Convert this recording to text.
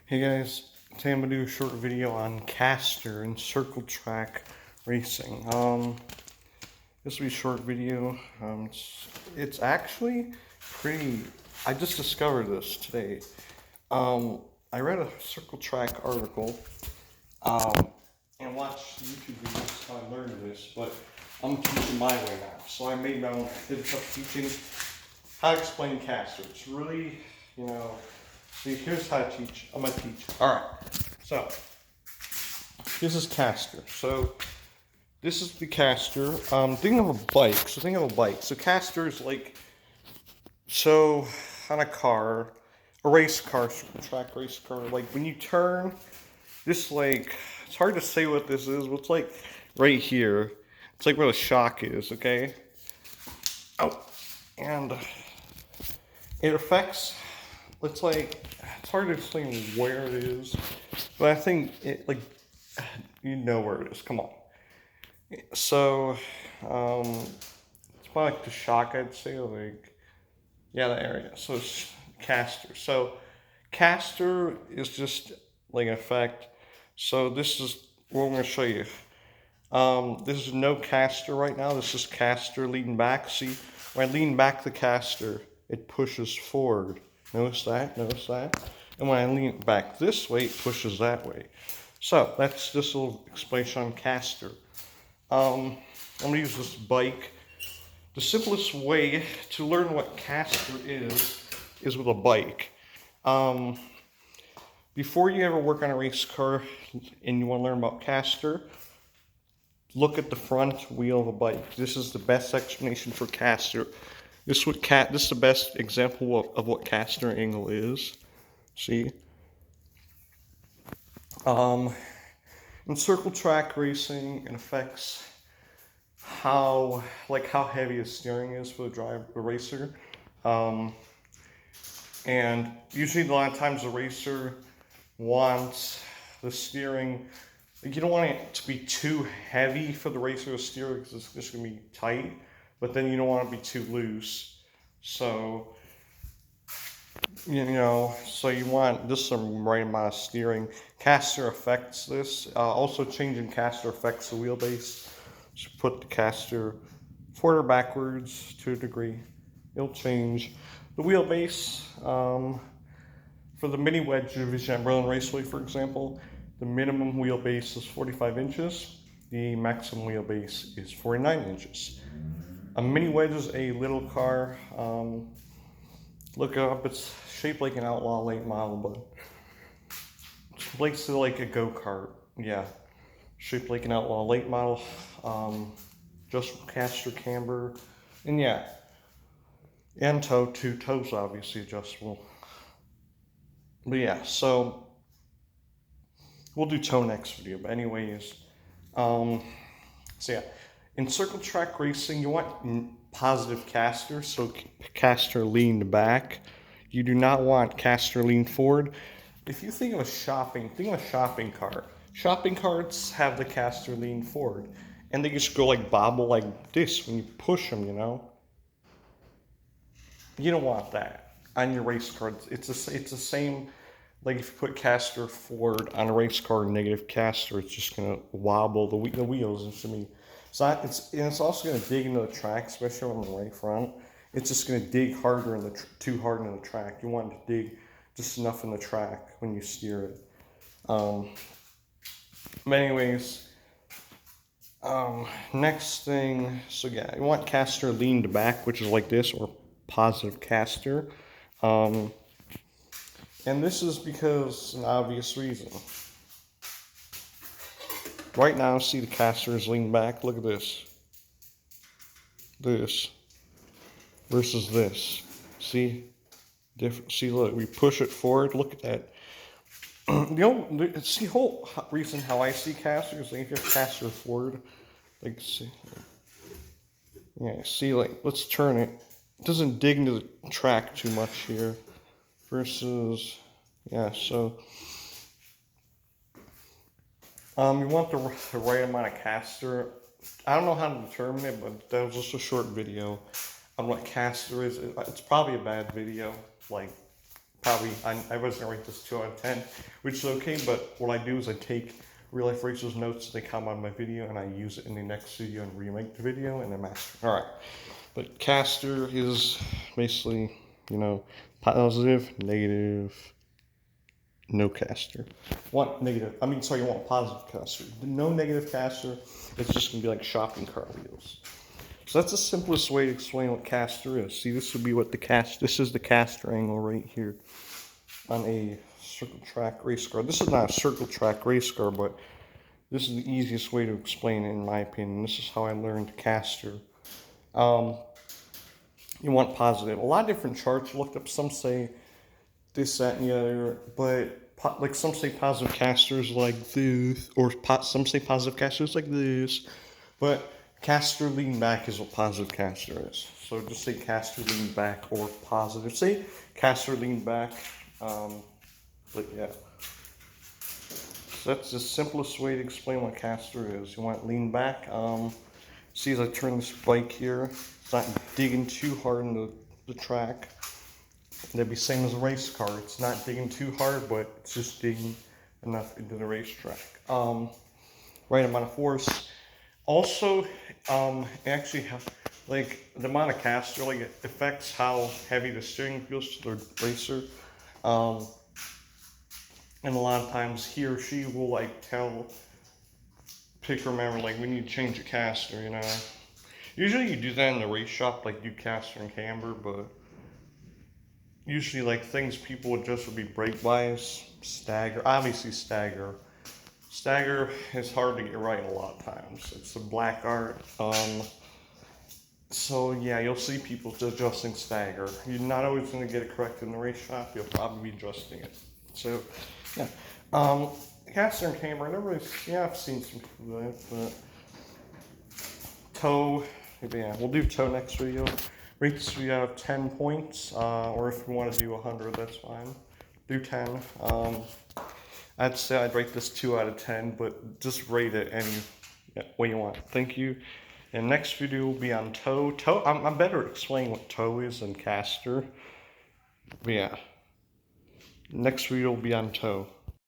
Hey guys, today I'm gonna do a short video on caster and circle track racing. This will be a short video. It's actually pretty. I just discovered this today. I read a circle track article and watched YouTube videos how I learned this, but I'm teaching my way now. So I made my own. I did tough teaching how to explain caster. It's really, you know. See, here's how to teach. I'm gonna teach. All right. So this is caster. So this is the caster. Think of a bike. So think of a bike. So caster is like on a car, a race car, track race car. Like when you turn, this like it's hard to say what this is, but it's like right here. It's like where the shock is. Okay. Oh, and it affects. It's like it's hard to explain where it is, but I think it like you know where it is. Come on. So it's probably like the shock. I'd say like yeah, the area. So it's caster. So caster is just like an effect. So this is what I'm going to show you. This is no caster right now. This is caster leaning back. See, when I lean back the caster, it pushes forward. Notice that? Notice that? And when I lean it back this way, it pushes that way. So that's just a little explanation on caster. I'm going to use this bike. The simplest way to learn what caster is with a bike. Before you ever work on a race car and you want to learn about caster, look at the front wheel of a bike. This is the best explanation for caster. This is the best example of what caster angle is. See? In circle track racing, it affects how heavy the steering is for the racer. And usually a lot of times the racer wants the steering, you don't want it to be too heavy for the racer to steer because it's just going to be tight, but then you don't want it to be too loose. So, so you want just some right amount of steering. Caster affects this. Also changing caster affects the wheelbase. So put the caster forward or backwards to a degree. It'll change the wheelbase. For the mini wedge division at Berlin Raceway, for example, the minimum wheelbase is 45 inches. The maximum wheelbase is 49 inches. A mini wedge is a little car. Look it up. It's shaped like an Outlaw late model, but it's basically like a go-kart. Yeah, shaped like an Outlaw late model. Just caster camber, and yeah, and two toes obviously adjustable. But yeah, so we'll do toe next video. But anyways, so yeah, in circle track racing, you want positive caster, so caster leaned back. You do not want caster leaned forward. If you think of a shopping cart. Shopping carts have the caster lean forward, and they just go like bobble like this when you push them. You don't want that on your race car. It's the same. Like if you put caster forward on a race car, negative caster, it's just gonna wobble the wheels. It's gonna be, it's also gonna dig into the track, especially on the right front. It's just gonna dig harder too hard into the track. You want it to dig just enough in the track when you steer it. But anyways, next thing. So yeah, you want caster leaned back, which is like this, or positive caster. And this is because an obvious reason. Right now, see the caster is leaned back. Look at this. This versus this. See? Different. See, look, we push it forward. Look at that. See, whole reason how I see casters, like if you have caster forward, like, see. Yeah, see, like, let's turn it. It doesn't dig into the track too much here. Versus, yeah, so you want the right amount of caster. I don't know how to determine it, but that was just a short video on what caster is. It's probably a bad video, like probably, I was gonna rate this 2 out of 10, which is okay, but what I do is I take real life racers notes they come on my video and I use it in the next video and remake the video and then master. Alright, but caster is basically, you know, positive, negative, no caster. Want negative, I mean, sorry, you want positive caster. No negative caster, it's just gonna be like shopping cart wheels. So that's the simplest way to explain what caster is. See, this would be what this is the caster angle right here on a circle track race car. This is not a circle track race car, but this is the easiest way to explain it in my opinion. This is how I learned caster. You want positive. A lot of different charts looked up. Some say this, that, and the other, but like some say positive casters like this, or some say positive casters like this, but caster lean back is what positive caster is. So just say caster lean back or positive. Say caster lean back, but yeah. So that's the simplest way to explain what caster is. You want lean back. See as I turn this bike here, it's not digging too hard into the track. That'd be same as a race car. It's not digging too hard, but it's just digging enough into the racetrack. Right amount of force. Also, actually have, like, the amount of caster, like, it affects how heavy the steering feels to the racer. And a lot of times he or she will, like, remember, like, we need to change a caster, you know. Usually you do that in the race shop, like, do caster and camber, but usually, like, things people would just would be brake bias, stagger, obviously stagger. Stagger is hard to get right a lot of times. It's a black art. So yeah, you'll see people adjusting stagger. You're not always going to get it correct in the race shop. You'll probably be adjusting it. So yeah, caster and camber. I never really, yeah, I've seen some people do it, but toe. Yeah, we'll do toe next video. Rate this video out of 10 points, or if you want to do 100, that's fine. Do 10. I'd say I'd rate this 2 out of 10, but just rate it any way you want. Thank you. And next video will be on toe. Toe. I'm better at explaining what toe is than caster. But yeah. Next video will be on toe.